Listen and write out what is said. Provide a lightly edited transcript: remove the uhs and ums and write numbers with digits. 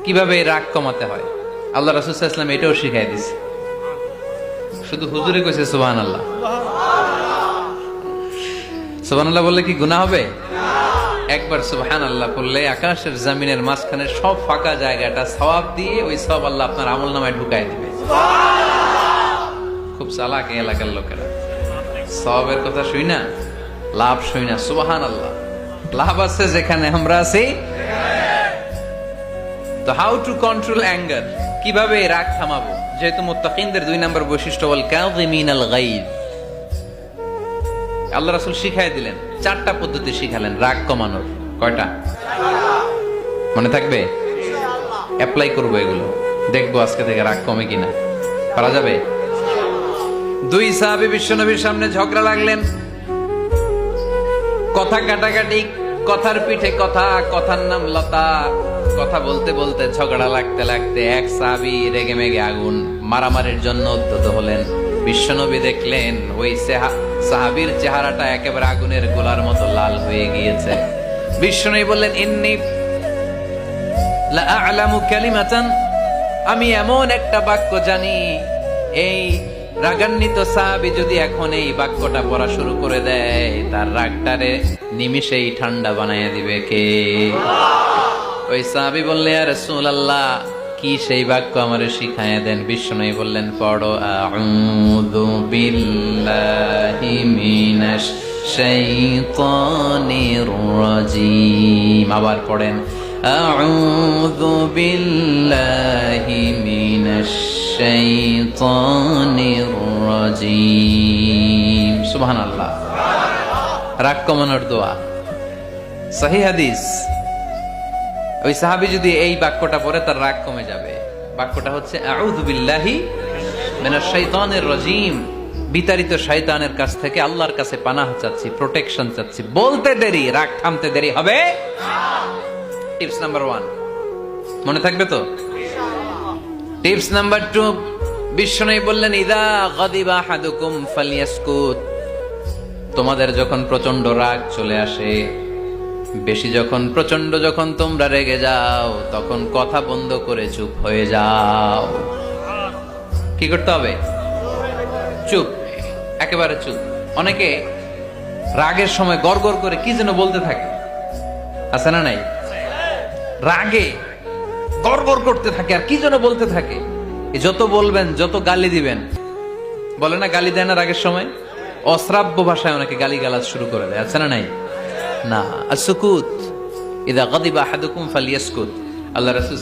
কিভাবে রাগ কমাতে হয় আল্লাহ রাসূল সাল্লাল্লাহু আলাইহি ওয়াসাল্লাম এটাও শিখাই দিয়েছে। শুধু হুজুরে কইছে সুবহানাল্লাহ। সুবহানাল্লাহ বললে কি গুনাহ হবে? একবার সুবহানাল্লাহ বললে আকাশের জমিনের মাঝখানে সব ফাঁকা জায়গাটা সওয়াব দিয়ে ওই সওয়াব আল্লাহ আপনার আমলনামায় ঢুকায় দিবে। খুব চালাক এই এলাকার লোকেরা, সওয়াবের কথা শুই না, লাভ শুই না। সুবহানাল্লাহ, লাভ আছে যেখানে আমরা আছি। তো হাউ টু কন্ট্রোল অ্যাঙ্গার, কিভাবে রাগ থামাবো? যেহেতু মুত্তাকিনদের 2 নম্বর বৈশিষ্ট্য ওয়াল কাযিমিনাল গায়জ, আল্লাহ রাসূল শিখাই দিলেন 4টা পদ্ধতি শিখালেন রাগ কমানোর। কয়টা মনে থাকবে? অ্যাপ্লাই করবো এগুলো, দেখবো আজকে থেকে রাগ কমে কিনা। পারা যাবে? 2 সাহাবী বিশ্বনবীর সামনে ঝগড়া লাগলেন, কথা কাটাকাটি, কথার পিঠে কথা, কথার নাম লতা। কথা বলতে বলতে ঝগড়া লাগতে লাগতে এক সাহাবী রেগে মেগে আগুন, মারামারির জন্য উদ্যত হলেন। বিশ্বনবী দেখলেন ওই সাহাবীর চেহারাটা একেবারে আগুনের গোলার মতো লাল হয়ে গিয়েছে। বিশ্বনবী বললেন, ইন্নী লা আ'লামু কালিমাতান, আমি এমন একটা বাক্য জানি, এই রাগান্বিত সাহাবী যদি এখন এই বাক্যটা পড়া শুরু করে দেয়, তার রাগটারে নিমিষেই ঠান্ডা বানাইয়া দিবে কে? ওই সাহাবী বললেন, ইয়া রাসূলুল্লাহ, কি সেই বাক্য আমারে শিখাইয়া দেন। বিশ্বনবী বললেন, পড়ো আউযু বিল্লাহি মিনাশ শাইতানির রাজীম। আবার পড়েন আউযু বিল্লাহি মিনাশ শাইতানির রাজীম। সুবহানাল্লাহ, রাগ কমানোর দোয়া, সহিহ হাদিস। ওই সাহাবী যদি এই বাক্যটা পড়ে তার রাগ কমে যাবে। বাক্যটা হচ্ছে আউযু বিল্লাহি মিনাশ শাইতানির রাজীম, বিতাড়িত শয়তানের কাছ থেকে আল্লাহর কাছে পানাহ চাচ্ছি, প্রোটেকশন চাচ্ছি। বলতে দেরি, রাগ থামতে দেরি হবে না। টিপস নাম্বার 1 মনে থাকবে তো? টিপস নাম্বার 2, বিশ্বনবী বললেন, ইযা গাদিবা আহাদুকুম ফালইয়াসকুত, তোমাদের যখন প্রচন্ড রাগ চলে আসে, বেশি যখন, প্রচন্ড যখন তোমরা রেগে যাও, তখন কথা বন্ধ করে চুপ হয়ে যাও। কি করতে হবে? চুপ, একেবারে চুপ। অনেকে রাগের সময় গড়গড় করে কি যেন বলতে থাকে, আছে না নাই? রাগে গড়গড় করতে থাকে আর কি যেন বলতে থাকে। যত বলবেন, যত গালি দিবেন, বলে না গালি দেয় না রাগের সময়, অশ্রাব্য ভাষায় অনেকে গালিগালাজ শুরু করে দেয়, আছে না নাই? না, আসকুত, ইযা গাদিবা আহাদুকুম ফালইয়াসকুত। আল্লাহ রাসূল